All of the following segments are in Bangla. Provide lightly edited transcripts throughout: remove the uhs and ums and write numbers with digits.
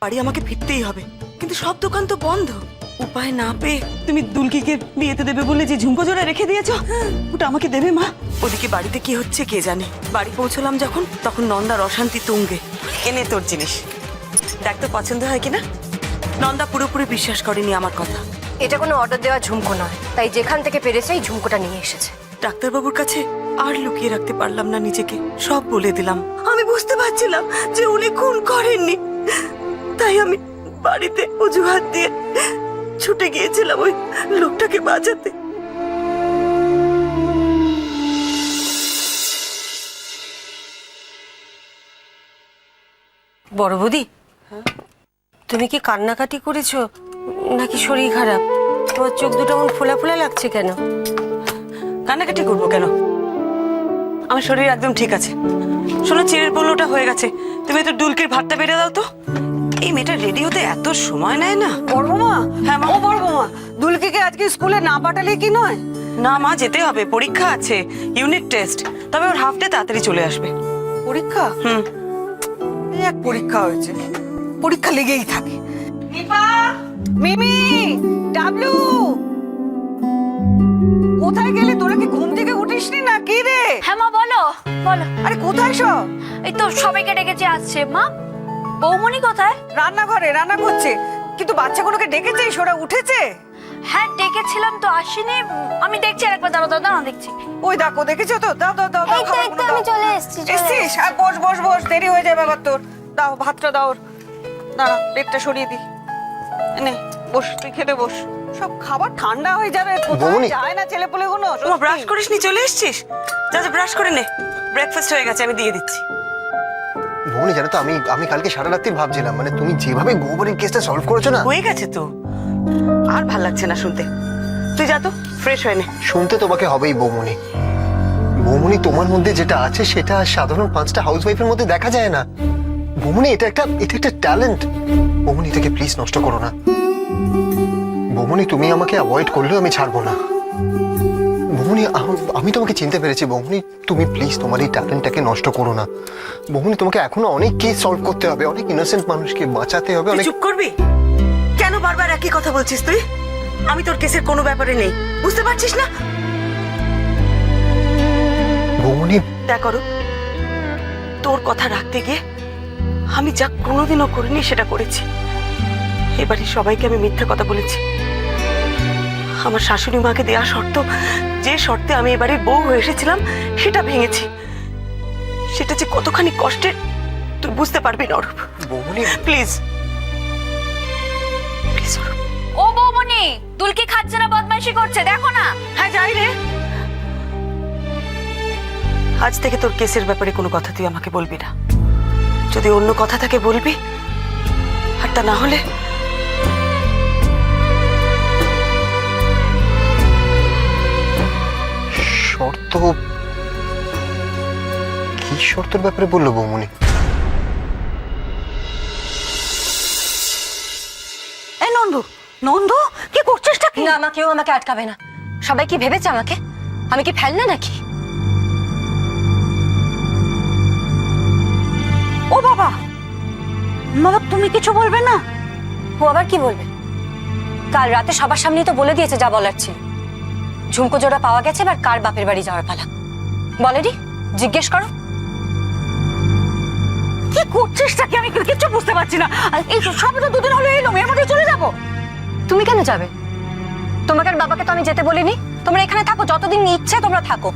বাড়ি আমাকে ফিরতেই হবে, কিন্তু সব দোকান তো বন্ধ। উপায় না পেয়ে তুমি দুলকিকে বিয়েতে দেবে বলে যে ঝুমকো জোড়া রেখে দিয়েছো, ওটা আমাকে দেবে মা। ওদিকে বাড়িতে কি হচ্ছে কে জানে। বাড়ি পৌঁছলাম যখন, তখন নন্দার অশান্তি তুঙ্গে। এনে তোর জিনিস দেখ তো পছন্দ হয় কিনা। নন্দা পুরোপুরি বিশ্বাস করেনি আমার কথা। এটা কোনো অর্ডার দেওয়া ঝুমকো নয়, তাই যেখান থেকে পেরেছে এই ঝুমকোটা নিয়ে এসেছে। ডাক্তারবাবুর কাছে আর লুকিয়ে রাখতে পারলাম না নিজেকে, সব বলে দিলাম। আমি বুঝতে পারছিলাম যে উনি খুন করেননি, তাই আমি বাড়িতে অজুহাত দিয়ে ছুটে গিয়েছিলাম ওই লোকটাকে বাঁচাতে। বড় বৌদি, তুমি কি কান্নাকাটি করেছো নাকি শরীর খারাপ? তোমার চোখ দুটো এমন ফোলা ফোলা লাগছে কেন? কান্নাকাটি করবো কেন? আমার শরীর একদম ঠিক আছে। শোনো, চিড়ের পনেরোটা হয়ে গেছে, তুমি তো ডুলকির ভাতটা বেড়ে দাও তো। এই মেয়েটা রেডি হতে এত সময় নেয় না। বড় বৌমা, হ্যাঁ মা। ও বড় বৌমা, দুলকিকে আজকে স্কুলে না পাঠালে কি নয়? না মা, যেতে হবে, পরীক্ষা আছে, ইউনিট টেস্ট। তবে ওর হাফ ডে তাড়াতাড়ি চলে আসবে। পরীক্ষা? হুম। এই এক পরীক্ষা হয়েছে, পরীক্ষা লেগেই থাকে। দীপা, মিমি, ডাবলু, কোথায় গেলে? তোরা কি ঘুম থেকে উঠিসনি না কি রে? হ্যাঁ মা, বলো বলো। আরে কোথায় সব? এই তো সবাইকে ডেকেছে, আসছে। মা, বৌমনি কোথায়? রান্নাঘরে রান্না করছে। কিন্তু বাচ্চাগুলোকে ডেকেছিস? ওরা উঠেছে? হ্যাঁ ডেকেছিলাম তো, আসেনি। আমি দেখছি, আরেকবার দাঁড়াও দাঁড়াও দাঁড়াও, দেখছি। ওই দেখো, দেখেছো তো? দাও দাও দাও দাও, খাবারগুলো দাও। আমি চলে এসেছি। এসছিস? আর বস বস বস, দেরি হয়ে যাবে আবার তোর। দাও ভাতটা দাও ওর। দাঁড়া, প্লেটটা সরিয়ে দি। নে বস, তুই খেতে বস। সব খাবার ঠান্ডা হয়ে যাবে, কোথায় বৌমনি। যায় না ছেলেপুলেগুলো। তোমার ব্রাশ করিসনি, চলে এসছিস? যা যা, ব্রাশ করে নে। ব্রেকফাস্ট হয়ে গেছে, আমি দিয়ে দিচ্ছি। ভৌমনি, জানো তো আমি কালকে সারা রাত্রি ভাবছিলাম, মানে তুমি যেভাবে গোবরের কেসটা সলভ করেছো না, হয়ে গেছে তো, আর ভাল লাগছে না শুনতে। তুই যা তো, ফ্রেশ হয়ে নে। শুনতে তোমাকে হবেই বৌমনি। বৌমনি, তোমার মধ্যে যেটা আছে সেটা সাধারণ 5টা হাউসওয়াইফের মধ্যে দেখা যায় না। বৌমনি, এটা একটা ট্যালেন্ট। বৌমনি, এটাকে প্লিজ নষ্ট করো না। বৌমনি, তুমি আমাকে অ্যাভয়েড করলেও আমি ছাড়বো না। বৌমনি, আমি তোমাকে চিনতে পেরেছি। বৌমনি, তুমি প্লিজ তোমার এই ট্যালেন্টটাকে নষ্ট করো না। বৌমনি, তোমাকে এখনো অনেক কেস সলভ করতে হবে, অনেক ইনোসেন্ট মানুষকে বাঁচাতে হবে। তুই অনেক চুপ করবি? কেন বারবার একই কথা বলছিস তুই? আমি তোর কেসের কোনো ব্যাপারে নেই, বুঝতে পারছিস না? বৌমনি, দেখ করো, তোর কথা রাখতে গিয়ে আমি যা কোনোদিনও করিনি সেটা করেছি। এবারে সবাইকে আমি মিথ্যা কথা বলেছি। আমার শাশুড়ি মাকে দেয়া শর্ত, যে শর্তে আমি এবারে বউ হয়ে এসেছিলাম, সেটা ভেঙেছি। সেটা যে কতখানি কষ্টের তুই বুঝতে পারবি না অরূপ। বৌমনি, প্লিজ প্লিজ অরূপ। ও বৌমনি, দুলকি খাচ্ছে না, বদমাইশি করছে, দেখো না। হ্যাঁ যাই রে। আজ থেকে তোর কেসের ব্যাপারে কোনো কথা তুই আমাকে বলবি না। যদি অন্য কথা থাকে বলবি, আর তা না হলে শর্ত? কি শর্তের ব্যাপারে বললো বৌমনি? এই নন্দু, নন্দু, কি করছিসটা কি? না, কেউ আমাকে আটকাবে না। সবাই কি ভেবেছে আমাকে? আমি কি ফেলনা নাকি? ও বাবা, বাবা তুমি কিছু বলবে না? ও আবার কি বলবে? কাল রাতে সবার সামনেই তো বলে দিয়েছে যা বলার ছিল। ঝুমকো জোড়া পাওয়া গেছে, এবার কার বাপের বাড়ি যাওয়ার পালা। বলেনি? জিজ্ঞেস করো। কি করছিসটা কি? আমি কিছু বুঝতে পারছি না। এই সব তো দুদিন হলো এলো, এর মধ্যে চলে যাবো? তুমি কেন যাবে? তোমাকে আর বাবাকে তো আমি যেতে বলিনি। তোমরা এখানে থাকো, যতদিন ইচ্ছে তোমরা থাকো,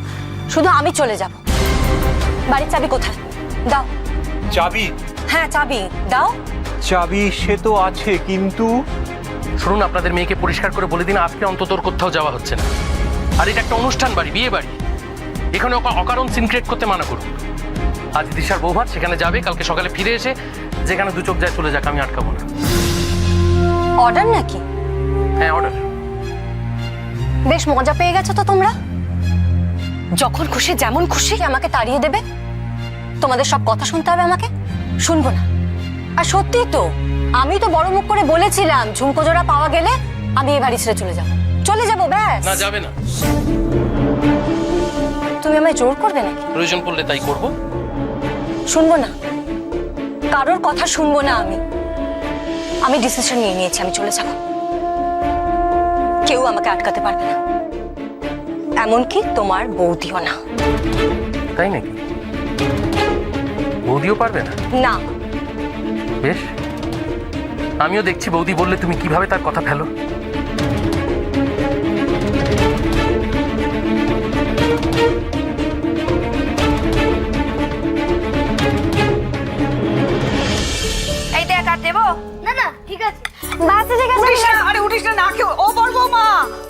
শুধু আমি চলে যাব। বাড়ির চাবি কোথায়? দাও। চাবি? হ্যাঁ চাবি দাও। চাবি সে তো আছে, কিন্তু শুনুন, আপনাদের মেয়েকে পরিষ্কার করে বলে দিন আজকে অন্তত ওর কোথাও যাওয়া হচ্ছে না। আর এটা একটা অনুষ্ঠান বাড়ি, বিয়ে বাড়ি, এখানে অকারণ সিন ক্রিয়েট করতে মানা করুন। আজ দিশার বৌভাত, সেখানে যাবে, কালকে সকালে ফিরে এসে যেখানে দু চোখ যায় চলে যাক, আমি আটকাবো না। অর্ডার নাকি? হ্যাঁ অর্ডার। বেশ মজা পেয়ে গেছো তো তোমরা। যখন খুশি যেমন খুশি আমাকে তাড়িয়ে দেবে। তোমাদের সব কথা শুনতে হবে আমাকে? শুনবো না। আর সত্যি তো, আমি তো বড় মুখ করে বলেছিলাম ঝুমকো জোড়া পাওয়া গেলে আমি এই বাড়ি ছেড়ে চলে যাবো। চলে যাবো, ব্যাস। না যাবে না। তুমি আমায় জোর করবে নাকি? প্রয়োজন পড়লে তাই করব। শুনবো না, কারোর কথা শুনবো না। আমি ডিসিশন নিয়ে নিয়েছি, আমি চলে যাব। কেউ আমাকে আটকাতে পারবে না, এমনকি তোমার বৌদিও না। তাই নাকি? বৌদিও পারবে না? না। বেশ, আমিও দেখছি বৌদি বললে তুমি কিভাবে তার কথা ফেলো। এই দেখ আর দেবো? না না ঠিক আছে। বাস ঠিক উঠিস না, আরে উঠিস না, না খেয়ে। ও বড় বৌমা,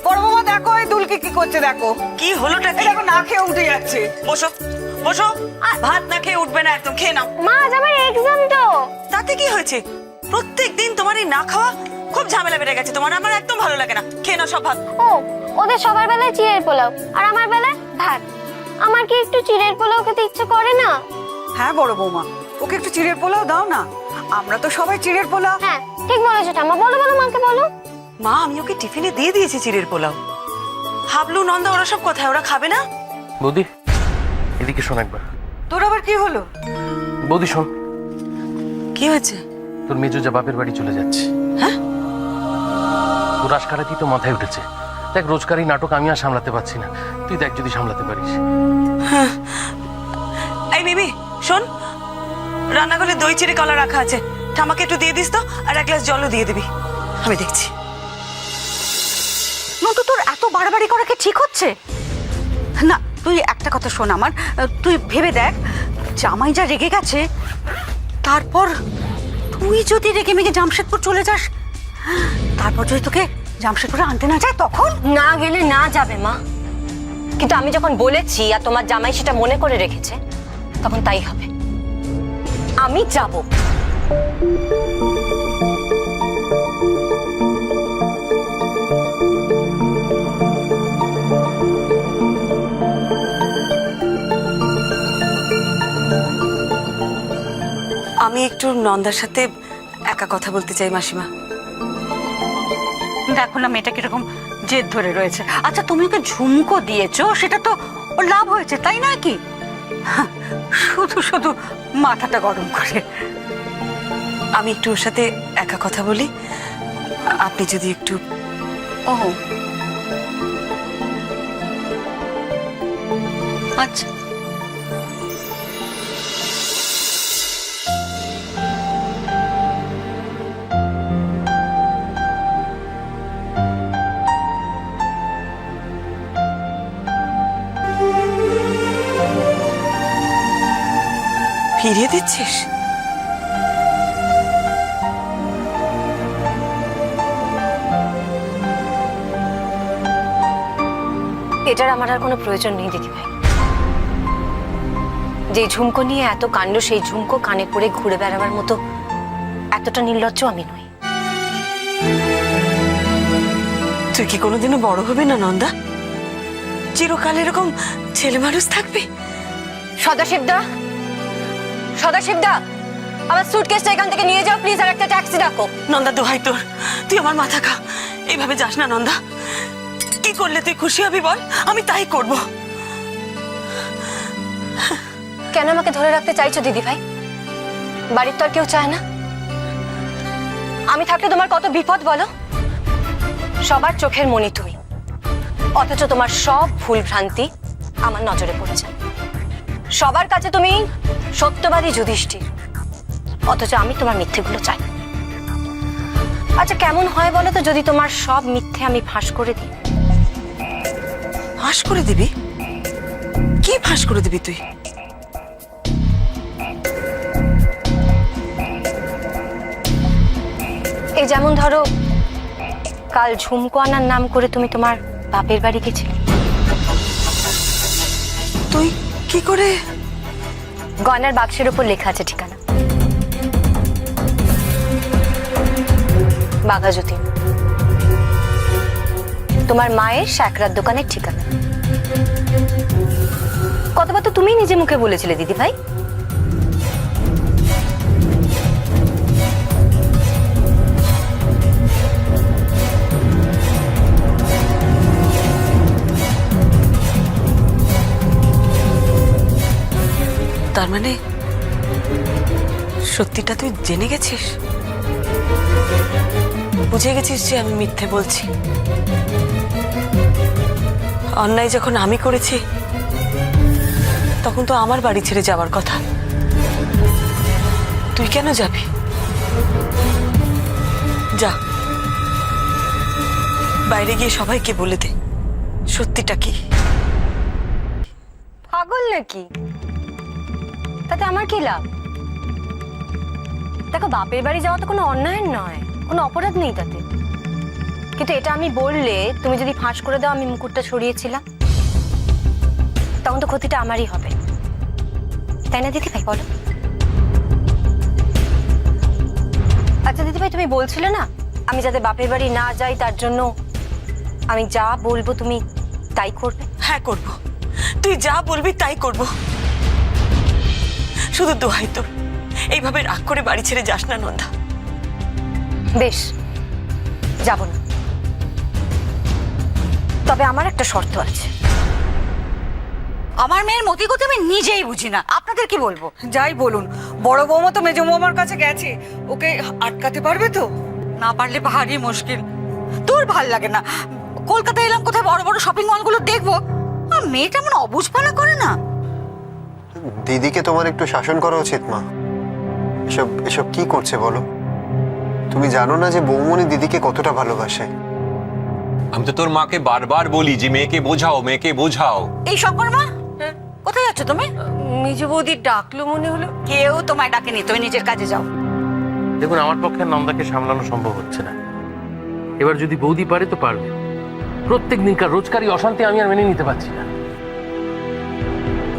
বড় বৌমা দেখো এই দুলকি কি করছে দেখো। কি হলোটা এই কি? দেখো না খেয়ে উঠে যাচ্ছে। বসো বসো, ভাত না খেয়ে উঠবে না একদম, খেয়ে নাও। মা আজ আমার এক্সাম তো। তাতে কি হয়েছে? প্রত্যেক দিন তোমার এই না খাওয়া খুব ঝামেলা বেড়ে গেছে তোমার, আমার একদম ভালো লাগে না। খেয়ে নাও সব ভাত। ও ওদের সবার বেলায় চিড়ের পোলাও আর আমার বেলায় ভাত। আমার কি একটু চিড়ের পোলাও খেতে ইচ্ছে করে না? হ্যাঁ বড় বৌমা, ওকে একটু চিড়ের পোলাও দাও না। আমরা তো সবাই চিড়ের পোলাও। হ্যাঁ ঠিক বলেছো ঠাম্মা, বলো বলো মাকে বলো। মা, আমি ওকে টিফিনে দিয়ে দিয়েছি চিড়ের পোলাও। হাবলু, নন্দা ওরা সব কোথায়? ওরা খাবে না? বৌদি এদিকে শোন একবার। তোর আবার কি হলো? বৌদি শোন, কি হয়েছে? তোর মেজো যা বাপের বাড়ি চলে যাচ্ছে। হ্যাঁ? তোর আশকারাতি তো মাথায় উঠেছে। দেখ, রোজকার এই নাটক আমি আর সামলাতে পারছি না, তুই দেখ যদি সামলাতে পারিস। এই বেবি শোন, রান্নাঘরে দই চিড়ে কলা রাখা আছে, ঠামাকে একটু দিয়ে দিস তো, আর এক গ্লাস জলও দিয়ে দিবি। আমি দেখছি। নন্তু, তোর এত বাড়াবাড়ি করা কি ঠিক হচ্ছে? না, তুই একটা কথা শোন আমার, তুই ভেবে দেখ, জামাই যা রেগে গেছে, তারপর তুই যদি রেগে মেগে জামশেদপুর চলে যাস, তারপর যদি তোকে জামশেদপুরে আনতে না যায় তখন? না গেলে না যাবে মা, কিন্তু আমি যখন বলেছি আর তোমার জামাই সেটা মনে করে রেখেছে, তখন তাই হবে। আমি যাব। আমি একটু নন্দার সাথে একা কথা বলতে চাই মাসিমা। দেখো না মেয়েটা কিরকম জেদ ধরে রয়েছে। আচ্ছা, তুমি ওকে ঝুমকো দিয়েছো, সেটা তো ওর লাভ হয়েছে, তাই নয় কি? শুধু শুধু মাথাটা গরম করে। আমি একটু ওর সাথে একা কথা বলি, আপনি যদি একটু। ও আচ্ছা, ফিরিয়ে দিচ্ছিস? এটার আমার আর কোনো প্রয়োজন নেই দিদিভাই। যে ঝুমকো নিয়ে এত কাণ্ড, সেই ঝুমকো কানে পড়ে ঘুরে বেড়াবার মতো এতটা নির্লজ্জ আমি নই। তুই কি কোনোদিনও বড় হবে না নন্দা? চিরকাল এরকম ছেলে মানুষ থাকবে? সদাশিবদা, সদাশিবদা, আমার সুটকেসটা এখান থেকে নিয়ে যাও প্লিজ, আর একটা ট্যাক্সি ডাকো। নন্দা দোহাই তোর, তুই আমার মাথা খা। এইভাবে যাস না নন্দা। কি করলে তুই খুশি হবি বল, আমি তাই করব। কেন আমাকে ধরে রাখতে চাইছো দিদিভাই? বাড়ির তো আর কেউ চায় না। আমি থাকলে তোমার কত বিপদ বলো। সবার চোখের মণি তুমি, অথচ তোমার সব ভুল ভ্রান্তি আমার নজরে পড়েছে। সবার কাছে তুমি সত্যবাদী যুধিষ্ঠির, অথচ আমি তোমার মিথ্যেগুলো চাই। আচ্ছা কেমন হয় বলো তো যদি তোমার সব মিথ্যে আমি ফাঁস করে দিই? ফাঁস করে দিবি? কি ফাঁস করে দিবি তুই? এই যেমন ধরো, কাল ঝুমকো আনার নাম করে তুমি তোমার বাপের বাড়ি গেছিলে। তুই কি করে? গয়নার বাক্সের উপর লেখা আছে ঠিকানা, বাঘাযতীন। তোমার মায়ের শ্যাকরার দোকানের ঠিকানা। কতবার তো তুমি নিজে মুখে বলেছিলে দিদি ভাই। তার মানে সত্যিটা তুই জেনে গেছিস, বুঝে গেছিস যে আমি মিথ্যে বলছি। অন্যায় যখন আমি করেছি তখন তো আমার বাড়ি ছেড়ে যাওয়ার কথা, তুই কেন যাবি? যা, বাইরে গিয়ে সবাইকে বলে দে সত্যিটা কি। পাগল নাকি? তাতে আমার কি লাভ? দেখো, বাপের বাড়ি যাওয়া তো কোনো অন্যায় নয়, কোনো অপরাধ নেই তাতে। কিন্তু এটা আমি বললে তুমি যদি ফাঁস করে দাও আমি মুকুটটা সরিয়েছিলাম, তখন তো ক্ষতিটা আমারই হবে, তাই না দিদি ভাই? বলো। আচ্ছা দিদি ভাই, তুমি বলছিলে না আমি যাতে বাপের বাড়ি না যাই তার জন্য আমি যা বলবো তুমি তাই করবে? হ্যাঁ করব, তুই যা বলবি তাই করব। শুধু দোহাই তোর, এইভাবে রাগ করে বাড়ি ছেড়ে যাস না নন্দা। বেশ, যাব না, তবে আমার একটা শর্ত আছে। আমার মেয়ের মতিগতি আমি নিজেই বুঝি না, আপনাদের কি বলবো? যাই বলুন, বড় বৌমা তো মেজো বৌমার কাছে গেছে, ওকে আটকাতে পারবে তো? না পারলে ভারী মুশকিল। তোর ভাল লাগে না? কলকাতায় এলাম, কোথায় বড় বড় শপিং মলগুলো দেখবো, আর মেয়েটা এমন অবুঝপানা করে না। দিদিকে তোমার একটু শাসন করা উচিত মা। এসব এসব কি করছে বলো? তুমি জানো না যে বৌমনি দিদিকে কতটা ভালোবাসে? আমি তো তোর মাকে বারবার বলি যে মেয়েকে বোঝাও, মেয়েকে বোঝাও। এই শঙ্কর মা, কোথায় যাচ্ছ তুমি? মেজো বৌদি ডাকলো মনে হলো। কেউ তোমায় ডাকেনি, তুমি নিজের কাজে যাও। দেখুন, আমার পক্ষে নন্দাকে সামলানো সম্ভব হচ্ছে না। এবার যদি বৌদি পারে তো পারবে। প্রত্যেক দিনকার রোজকারই অশান্তি আমি আর মেনে নিতে পারছি না।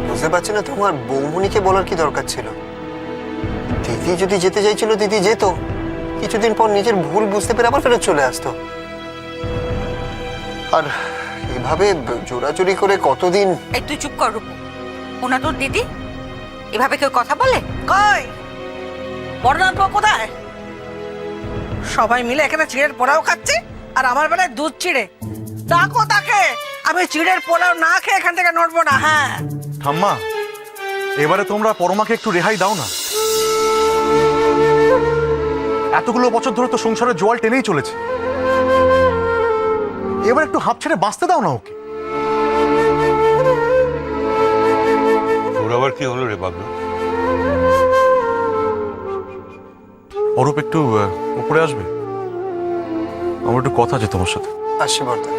বুঝতে পারছি না তোমার বৌমনিকে বলার কি দরকার ছিল? দিদি যদি যেতে চাইছিল দিদি যেত, কিছুদিন পর নিজের ভুল বুঝতে পেরে আবার ফেরত চলে আসতো। আর এভাবে জোরাজুরি করে কতদিন? এই তুই চুপ কর রূপু, ওনা তোর দিদি, এভাবে কেউ কথা বলে? কই বড়নাথ কোথায়? সবাই মিলে এখানে চিড়ের পোলাও খাচ্ছে আর আমার বেলায় দুধ চিড়ে। ডাকো তাকে, আমি চিড়ের পোলাও না খেয়ে এখান থেকে নড়বো না। হ্যাঁ ঠাম্মা, এবারে তোমরা পরমাকে একটু রেহাই দাও না। এতগুলো বছর ধরে তো সংসারের জোয়াল টেনেই চলেছে, এবার একটু হাঁপ ছেড়ে বাঁচতে দাও না ওকে। ওর আবার কি হলো রে বাবলু? অরূপ একটু উপরে আসবে, আমার একটু কথা আছে তোমার সাথে। আসছি বর্দা।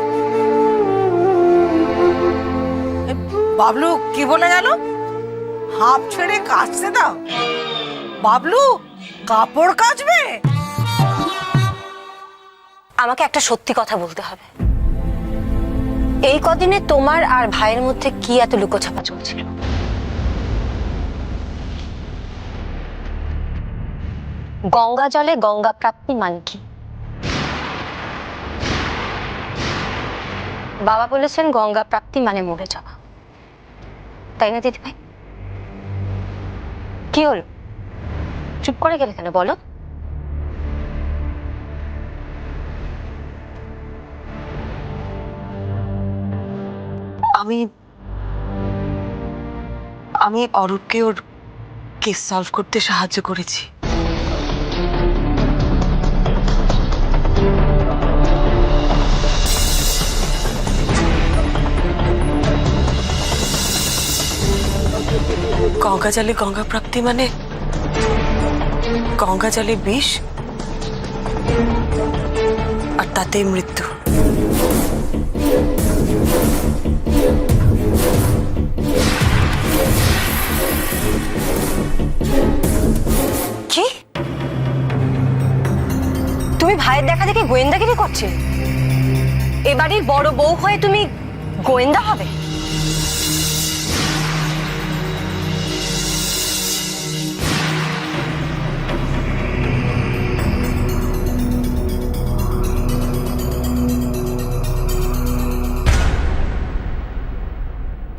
বাবলু কি বলে গেল? হাফ ছেড়ে কাচতে দাও? বাবলু কাপড় কাচবে? আমাকে একটা সত্যি কথা বলতে হবে। এই কদিনে তোমার আর ভাইয়ের মধ্যে কি এত লুকোছাপা চলছিল? গঙ্গা জলে গঙ্গা প্রাপ্তি মানে কি? বাবা বলেছেন গঙ্গা প্রাপ্তি মানে মরে যাওয়া, তাই না দিদি ভাই? কি হলো, চুপ করে গেলে কেন বলো? আমি অরূপকে ওর কেস সলভ করতে সাহায্য করেছি। গঙ্গা জলে গঙ্গা প্রাপ্তি মানে গঙ্গা জলে বিষ আর তাতেই মৃত্যু। কি? তুমি ভাইয়ের দেখা দেখে গোয়েন্দাগিরি করছিলে? এ বাড়ির বড় বউ হয়ে তুমি গোয়েন্দা হবে?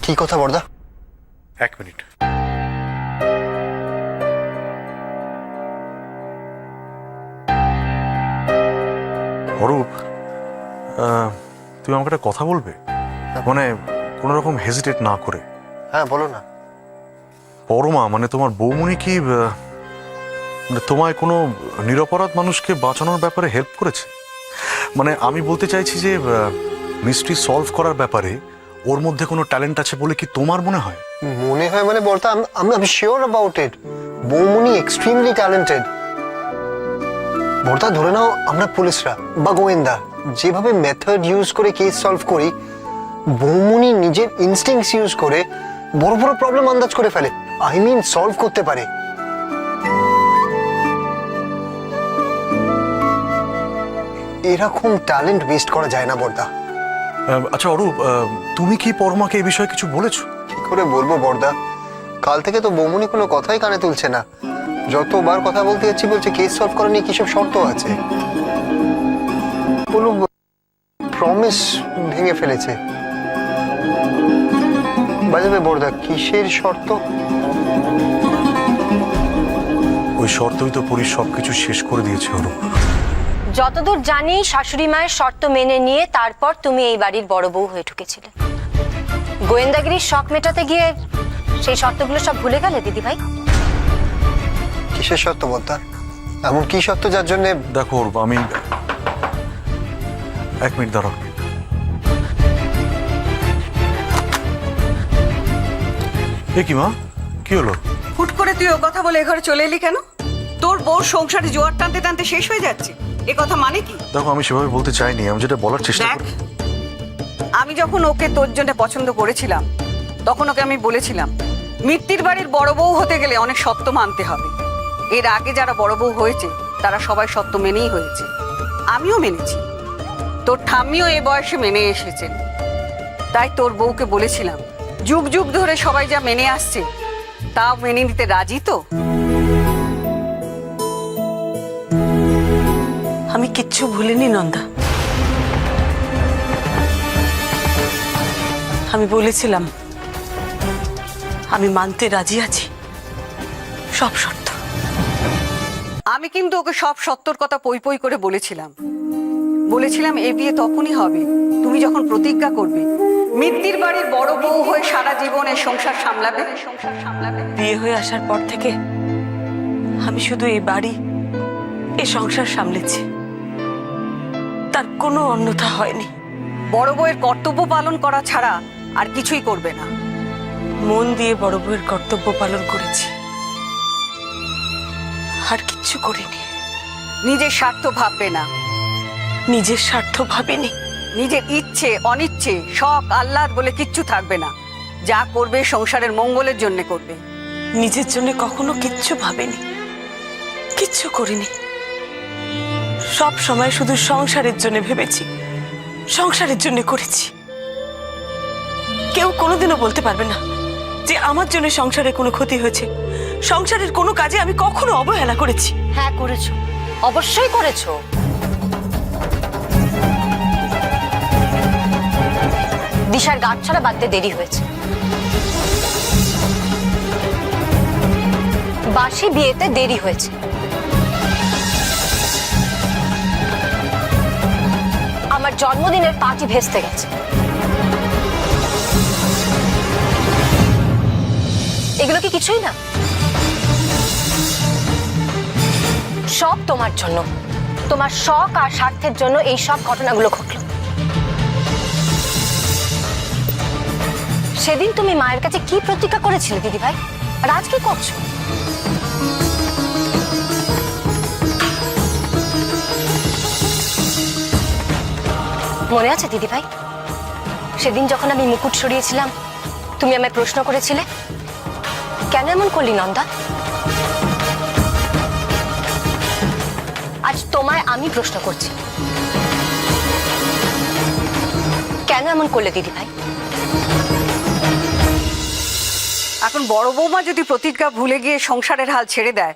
কি কথা বর্দা? এক মিনিট। অরূপ, তুমি আমাকে একটা কথা বলবে? মানে কোনো রকম হেজিটেট না করে। হ্যাঁ বলো না। পরমা মানে তোমার বৌমনি কি মানে তোমায় কোনো নিরপরাধ মানুষকে বাঁচানোর ব্যাপারে হেল্প করেছে? মানে আমি বলতে চাইছি যে মিস্ট্রি সলভ করার ব্যাপারে ওর মধ্যে কোনো ট্যালেন্ট আছে বলে কি তোমার মনে হয়? মনে হয় মানে বর্দা, আমি শিওর অ্যাবাউট ইট। বৌমনি এক্সট্রিমলি ট্যালেন্টেড। বর্দা ধরে নাও আমরা পুলিশরা বা গোয়েন্দা যেভাবে মেথড ইউজ করে কেস সলভ করি, বৌমনি নিজের ইনস্টিংক্টস ইউজ করে বড় বড় প্রবলেম আন্দাজ করে ফেলে, আই মিন সলভ করতে পারে। এরকম ট্যালেন্ট ওয়েস্ট করা যায় না বর্দা। আচ্ছা অরূপ, তুমি কি পরমাকে এই বিষয়ে কিছু বলেছো? কি করে বলবো বর্দা, কাল থেকে তো বৌমনি কোনো কথাই কানে তুলছে না। যতবার কথা বলতে যাচ্ছি বলছে কেস সলভ করা নিয়ে কিসব শর্ত আছে, কোনো প্রমিস ভেঙে ফেলেছে। বাজাবে বর্দা, কিসের শর্ত? ওই শর্তই তো পুলিশ সবকিছু শেষ করে দিয়েছে অরূপ। যতদূর জানি শাশুড়ি মায়ের শর্ত মেনে নিয়ে তারপর তুমি এই বাড়ির বড় বউ হয়ে ঢুকেছিলে। গোয়েন্দাগিরির শখ মেটাতে গিয়ে সেই শর্তগুলো সব ভুলে গেলে দিদি ভাই? কিসের শর্ত বর্দা? এমন কি শর্ত যার জন্য? দেখো অরূপ, আমি এক মিনিট দাঁড়াও। এ কি মা, কি হলো? হুট করে তুই ও কথা বলে এ ঘরে চলে এলি কেন? তোর বউর সংসারে জোয়ার টানতে টানতে শেষ হয়ে যাচ্ছে, এ কথা মানে কি? দেখো আমি সেভাবে বলতে চাইনি, আমি যেটা বলার চেষ্টা দেখ, করি। আমি যখন ওকে তোর জন্য পছন্দ করেছিলাম তখন ওকে আমি বলেছিলাম মিত্তির বাড়ির বড় বউ হতে গেলে অনেক সত্য মানতে হবে। এর আগে যারা বড় বউ হয়েছে তারা সবাই সত্য মেনেই হয়েছে, আমিও মেনেছি, তোর ঠাম্মিও এ বয়সে মেনে এসেছেন। তাই তোর বউকে বলেছিলাম যুগ যুগ ধরে সবাই যা মেনে আসছে তাও মেনে নিতে রাজি তো? আমি কিচ্ছু ভুলিনি নন্দা। আমি বলেছিলাম আমি মানতে রাজি আছি সব শর্ত। আমি কিন্তু ওকে সব সত্যর কথা পই পই করে বলেছিলাম এ বিয়ে তখনই হবে তুমি যখন প্রতিজ্ঞা করবে মিত্তির বাড়ির বড় বউ হয়ে সারা জীবন এই সংসার সামলাবে। বিয়ে হয়ে আসার পর থেকে আমি শুধু এই বাড়ি এ সংসার সামলেছি, তার কোনো অন্যথা হয়নি। বড় বউয়ের কর্তব্য পালন করা ছাড়া আর কিছুই করবে না। মন দিয়ে বড় বউয়ের কর্তব্য পালন করেছি, আর কিচ্ছু করিনি। নিজের স্বার্থ ভাববে না, নিজের স্বার্থ ভাবিনি। নিজের ইচ্ছে অনিচ্ছে শখ আহ্লাদ বলে কিচ্ছু থাকবে না। যা করবে সংসারের মঙ্গলের জন্য করবে। নিজের জন্য কখনো কিচ্ছু ভাবিনি, কিচ্ছু করিনি। সব সময় শুধু সংসারের জন্য ভেবেছি, সংসারের জন্য করেছি। কেউ কোনোদিনও বলতে পারবে না যে আমার জন্য সংসারে কোনো ক্ষতি হয়েছে। সংসারের কোনো কাজে আমি কখনো অবহেলা করেছি? হ্যাঁ করেছো, অবশ্যই করেছো। দিশার গাঁট ছাড়া বাঁধতে দেরি হয়েছে, বাসি বিয়েতে দেরি হয়েছে, আমার জন্মদিনের পার্টি ভেস্তে গেছে। এগুলো কি কিছুই না? সব তোমার জন্য, তোমার শখ আর স্বার্থের জন্য এই সব ঘটনাগুলো ঘটলো। সেদিন তুমি মায়ের কাছে কি প্রতিজ্ঞা করেছিলে দিদি ভাই, আর আজ কি করছো? মনে আছে দিদি ভাই, সেদিন যখন আমি মুকুট সরিয়েছিলাম তুমি আমায় প্রশ্ন করেছিলে কেন এমন করলি নন্দা? আজ তোমায় আমি প্রশ্ন করছি, কেন এমন করলে দিদি ভাই? এখন বড় বৌমা যদি প্রতিজ্ঞা ভুলে গিয়ে সংসারের হাল ছেড়ে দেয়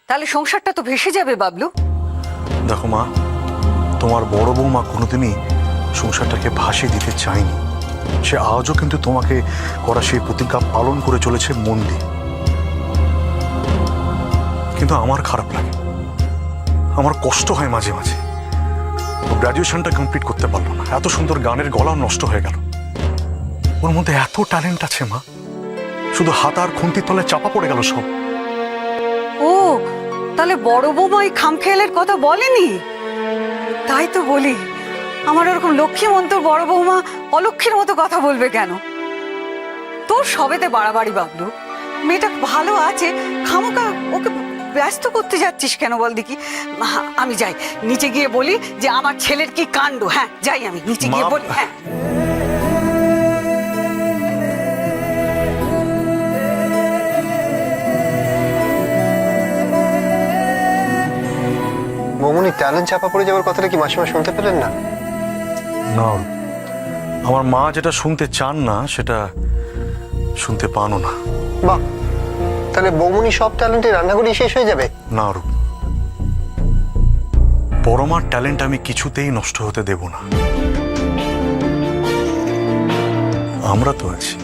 তাহলে সংসারটা তো ভেসে যাবে বাবলু। দেখো মা, তোমার বড় বৌমা কোনোদিনই সংসারটাকে ভাসিয়ে দিতে চায়নি। সে আজও কিন্তু তোমাকে করা সেই প্রতিজ্ঞা পালন করে চলেছে মন দিয়ে। কিন্তু আমার খারাপ লাগে, আমার কষ্ট হয় মাঝে মাঝে। ও গ্র্যাজুয়েশনটা কমপ্লিট করতে পারলো না, এত সুন্দর গানের গলাও নষ্ট হয়ে গেল। ওর মধ্যে এত ট্যালেন্ট আছে মা, শুধু হাত আর খুন্তির তলায় চাপা পড়ে গেল সব। ও তাহলে বড় বৌমা এই খামখেয়ালের কথা বলেনি? তাই তো বলি, আমার ওরকম লক্ষ্মী মন্তর বড় বৌমা অলক্ষ্মীর মতো কথা বলবে কেন? তোর সবেতে বাড়াবাড়ি বাবলু, মেয়েটা ভালো আছে, খামোকা ওকে ব্যস্ত করতে যাচ্ছিস কেন বল দেখি? আমি যাই, নিচে গিয়ে বলি যে আমার ছেলের কি কাণ্ড। হ্যাঁ যাই, আমি নিচে গিয়ে বলি। হ্যাঁ বৌমনি, ট্যালেন্ট চাপা পড়ে যাওয়ার কথাটা কি মাসিমা শুনতে পেলেন না? না, আমার মা যেটা শুনতে চান না সেটা শুনতে পানো না। বাহ, তাহলে বৌমনি সব ট্যালেন্টে রান্নাঘরেই শেষ হয়ে যাবে? না অরূপ, বড় মার ট্যালেন্ট আমি কিছুতেই নষ্ট হতে দেব না। আমরা তো আছি।